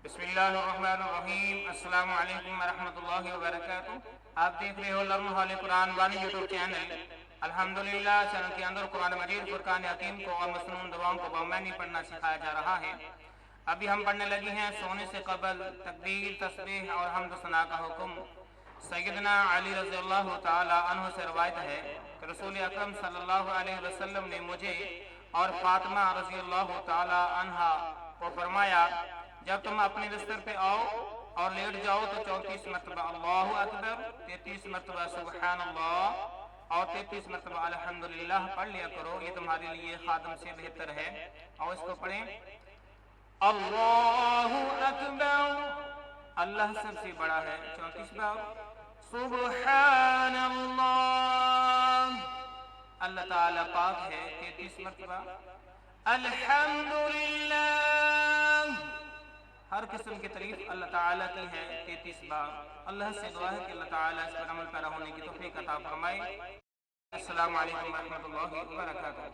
بسم اللہ الرحمن الرحیم۔ السلام علیکم ورحمۃ اللہ وبرکاتہ۔ آپ دیکھ رہے ہو لرن ہال قرآن وانی یوٹیوب چینل۔ الحمدللہ چینل کے اندر قرآن مجید فرقان حکیم کو اور مسنون دعاؤں کو بامعنی پڑھنا سکھایا جا رہا ہے۔ ابھی ہم پڑھنے لگے ہیں سونے سے قبل تکبیر، تسبیح اور حمد و ثنا کا حکم۔ سیدنا علی رضی اللہ تعالی عنہ سے روایت ہے کہ رسول اکرم صلی اللہ علیہ وسلم نے مجھے اور فاطمہ رضی اللہ تعالی عنہ کو فرمایا، جب تم اپنے بستر پہ آؤ اور لیٹ جاؤ تو 34 مرتبہ اللہ اکبر، 33 مرتبہ سبحان اللہ اور 33 مرتبہ الحمدللہ پڑھ لیا کرو۔ یہ تمہارے لیے خادم سے بہتر ہے۔ اور اس کو پڑھیں، اللہ اکبر، اللہ سب سے بڑا ہے 34 بار، سبحان اللہ، اللہ تعالیٰ پاک ہے 33 مرتبہ، الحمدللہ، ہر قسم کی تعریف اللہ تعالیٰ کی ہے 33 بار۔ اللہ سے دعا ہے کہ اللہ تعالیٰ اس پر عمل پیرا ہونے کی توفیق عطا فرمائے۔ السلام علیکم ورحمۃ اللہ وبرکاتہ۔